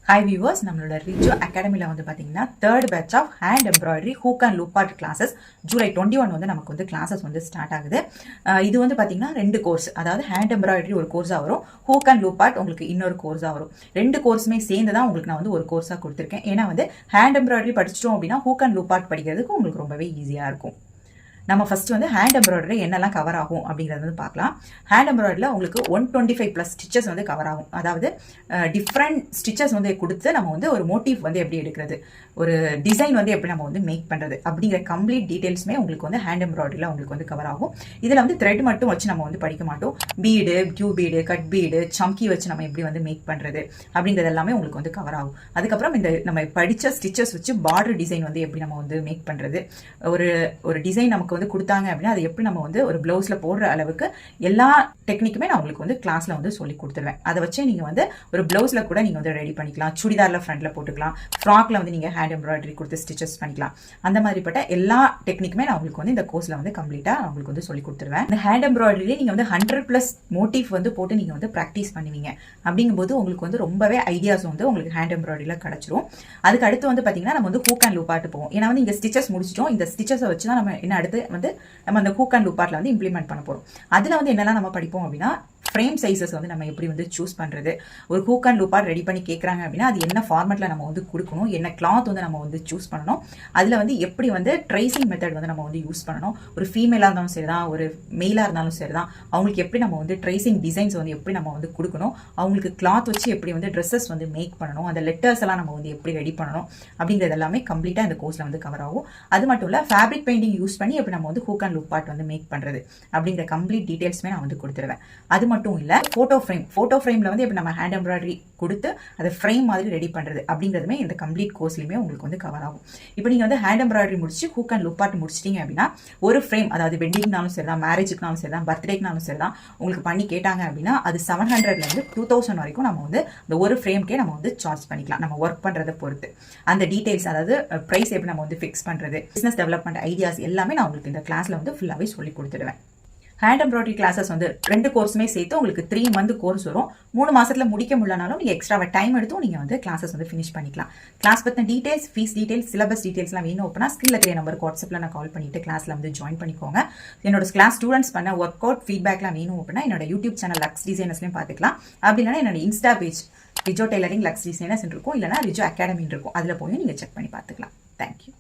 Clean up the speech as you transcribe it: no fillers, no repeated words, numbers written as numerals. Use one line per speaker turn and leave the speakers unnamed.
Hi viewers, நம்மளோட ரிஜோ அகாடமியில் வந்து பார்த்தீங்கன்னா third batch of hand embroidery hook and loop art classes July 21 வந்து நமக்கு வந்து கிளாஸஸ் வந்து ஸ்டார்ட் ஆகுது. இது வந்து பார்த்தீங்கன்னா 2 கோர்ஸ், அதாவது ஹேண்ட் எம்ப்ராய்டரி ஒரு கோர்ஸாக வரும், ஹூக் அண்ட் லூப் ஆர்ட் உங்களுக்கு இன்னொரு கோர்ஸாக வரும். 2 கோர்ஸுமே சேர்ந்து தான் உங்களுக்கு நான் வந்து ஒரு கோர்ஸாக கொடுத்துருக்கேன். ஏன்னா வந்து ஹேண்ட் எம்ப்ராய்டரி படிச்சிட்டோம் அப்படின்னா ஹூக் அண்ட் லூப் ஆர்ட் படிக்கிறதுக்கு உங்களுக்கு ரொம்பவே ஈஸியாக இருக்கும். நம்ம ஃபர்ஸ்ட் வந்து ஹேண்ட் எம்ப்ராய்டரி என்னெல்லாம் கவர் ஆகும் அப்படிங்கிறது வந்து பார்க்கலாம். ஹேண்ட் எம்ப்ராய்டரியில் உங்களுக்கு 125+ ஸ்டிச்சஸ் வந்து கவர் ஆகும். அதாவது டிஃப்ரெண்ட் ஸ்டிச்சஸ் வந்து கொடுத்து நம்ம வந்து ஒரு மோட்டிவ் வந்து எப்படி எடுக்கிறது, ஒரு டிசைன் வந்து எப்படி நம்ம வந்து மேக் பண்ணுறது அப்படிங்கிற கம்ப்ளீட் டீட்டெயில்ஸுமே உங்களுக்கு வந்து ஹேண்ட் எம்ப்ராய்டரியில் உங்களுக்கு வந்து கவர் ஆகும். இதில் வந்து த்ரெட் மட்டும் வச்சு நம்ம வந்து படிக்க மாட்டோம். பீடு, கியூ பீடு, கட் பீடு, சம்கி வச்சு நம்ம எப்படி வந்து மேக் பண்ணுறது அப்படிங்கிறது எல்லாமே உங்களுக்கு வந்து கவர் ஆகும். அதுக்கப்புறம் இந்த நம்ம படித்த ஸ்டிச்சஸ் வச்சு பார்டர் டிசைன் வந்து எப்படி நம்ம வந்து மேக் பண்ணுறது, ஒரு டிசைன் நமக்கு வந்து கொடுத்தாங்க அப்படின்னா அது எப்படி நம்ம வந்து ஒரு பிளவுஸ்ல போடுற அளவுக்கு எல்லா டெக்னிக்குமே நான் உங்களுக்கு வந்து கிளாஸ்ல வந்து சொல்லி கொடுத்துருவேன். அதை வச்சு நீங்க வந்து ஒரு பிளவுஸ்ல கூட நீங்க வந்து ரெடி பண்ணிக்கலாம், சுடிதார்ல ஃப்ரண்ட்ல போட்டுக்கலாம், ஃப்ராக்ல வந்து நீங்க ஹேண்ட் எம்ப்ராய்டரி கொடுத்து ஸ்டிச்சஸ் பண்ணிக்கலாம். அந்த மாதிரிப்பட்ட எல்லா டெக்னிக்குமே நான் உங்களுக்கு வந்து இந்த கோர்ஸ்ல வந்து கம்ப்ளீட்டா உங்களுக்கு வந்து சொல்லி கொடுத்துருவேன். இந்த ஹேண்ட் எம்ப்ராய்டரியிலே நீங்க வந்து 100+ மோட்டிவ் வந்து போட்டு நீங்க வந்து பிராக்டிஸ் பண்ணுவீங்க. அப்படிங்கும்போது உங்களுக்கு வந்து ரொம்பவே ஐடியாஸ் வந்து உங்களுக்கு ஹேண்ட் எம்ப்ராய்டரியில கிடைச்சிரும். அதுக்கு அடுத்து வந்து பாத்தீங்கன்னா நம்ம வந்து ஹூக் அண்ட் லூப் ஆர்ட் போவோம். ஏன்னா வந்து இங்க ஸ்டிச்சஸ் முடிச்சிட்டோம், இந்த ஸ்டிச்சஸை வச்சு தான் நம்ம என்ன அடுத்து வந்து நம்ம அந்த ஹூக் அண்ட் லூப் ஆர்ட்ல வந்து இம்ப்ளிமெண்ட் பண்ண போறோம். அதுல வந்து என்னெல்லாம் நம்ம படிப்போம் அப்படின்னா, ஃப்ரேம் சைஸஸ் வந்து நம்ம எப்படி வந்து சூஸ் பண்றது, ஒரு hook and loop art ready பண்ணி கேட்கறாங்க அப்படின்னா அது என்ன ஃபார்மேட்ல நம்ம வந்து கொடுக்கணும், என்ன கிளாத் வந்து நம்ம வந்து சூஸ் பண்ணணும், அதுல வந்து எப்படி வந்து ட்ரேசிங் மெத்தட் வந்து நம்ம வந்து யூஸ் பண்ணணும், ஒரு ஃபீமேலா இருந்தாலும் சரிதான், ஒரு மெயிலா இருந்தாலும் சரிதான், அவங்களுக்கு எப்படி நம்ம வந்து ட்ரேசிங் டிசைன்ஸ் வந்து எப்படி நம்ம வந்து கொடுக்கணும், அவங்களுக்கு கிளாத் வச்சு எப்படி வந்து ட்ரெஸ்ஸஸ் வந்து மேக் பண்ணணும், அந்த லெட்டர்ஸ் எல்லாம் நம்ம வந்து எப்படி ரெடி பண்ணணும் அப்படிங்கிறது எல்லாமே கம்ப்ளீட்டா இந்த கோர்ஸ்ல வந்து கவர் ஆகும். அது மட்டும் இல்ல ஃபேப்ரிக் பெயிண்டிங் யூஸ் பண்ணி எப்படி நம்ம வந்து ஹூக் அண்ட் லூப் ஆர்ட் வந்து மேக் பண்றது அப்படிங்கிற கம்ப்ளீட் டீடைல்ஸ்மே நான் வந்து கொடுத்துருவேன். அது மட்டும் இல்ல போட்டோ ஃப்ரேம்ல வந்து எப்படி நம்ம ஹேண்ட் எம்ப்ராய்டரி கொடுத்து அதை ஃப்ரேம் மாதிரி ரெடி பண்றது அப்படிங்கிறதுமே இந்த கம்ப்ளீட் கோர்ஸ்லயுமே உங்களுக்கு வந்து கவர் ஆகும். இப்போ நீங்க வந்து ஹேண்ட் எம்ப்ராய்டரி முடிச்சு ஹூக் அண்ட் லூப் ஆர்ட் முடிச்சிட்டீங்க அப்படின்னா ஒரு ஃப்ரேம், அதாவது வெட்டிங்னாலும் சரிதான், மேரேஜுக்குனாலும் சரிதான், பர்த்டேக்குனாலும் சரிதான், உங்களுக்கு பண்ணி கேட்டாங்க அப்படின்னா அது 700ல இருந்து 2000 வரைக்கும் நம்ம வந்து இந்த ஒரு ஃப்ரேம்க்கே நம்ம வந்து சார்ஜ் பண்ணிக்கலாம், நம்ம ஒர்க் பண்றதை பொறுத்து. அந்த டீடைல்ஸ், அதாவது பிரைஸ் எப்படி நம்ம வந்து ஃபிக்ஸ் பண்றது, பிசினஸ் டெவலப்மெண்ட் ஐடியாஸ் எல்லாமே நான் உங்களுக்கு இந்த கிளாஸ்ல வந்து ஃபுல்லாவே சொல்லி கொடுத்துடுவேன். ஹேண்ட் எம்ப்ராய்டரி கிளாஸஸ் வந்து 2 கோர்ஸுமே சேர்த்து உங்களுக்கு 3 மந்த் கோர்ஸ் வரும். 3 மாசத்துல முடிக்க முடியலனாலும் நீங்க எக்ஸ்ட்ராவா டைம் எடுத்தும் நீங்க வந்து கிளாஸஸ் வந்து ஃபினிஷ் பண்ணிக்கலாம். கிளாஸ் பத்தின டீடைல்ஸ், ஃபீஸ் டீடைல்ஸ், சிலபஸ் டீடைல்ஸ்லாம் வேணும் அப்படின்னா ஸ்கிரீன்ல இருக்கிற நம்பருக்கு வாட்ஸ்அப்ல நான் கால் பண்ணிட்டு கிளாஸ்ல வந்து ஜாயின் பண்ணிக்கோங்க. என்னோட கிளாஸ் ஸ்டூடெண்ட்ஸ் பண்ண ஒர்க் அவுட் ஃபீட்பேக்லாம் வேணும் அப்படின்னா என்னோட யூடியூப் சேனல் லக்ஸ் டிசைனர்ஸ்லையும் பார்த்துக்கலாம். அப்படி இல்லைன்னா என்னோட insta page Rijo tailoring luxe designers இருக்கும், இல்லைனா ரிஜோ அகாடமி இருக்கும், அதுல போய் நீங்க செக் பண்ணி பார்த்துக்கலாம். தேங்க்யூ.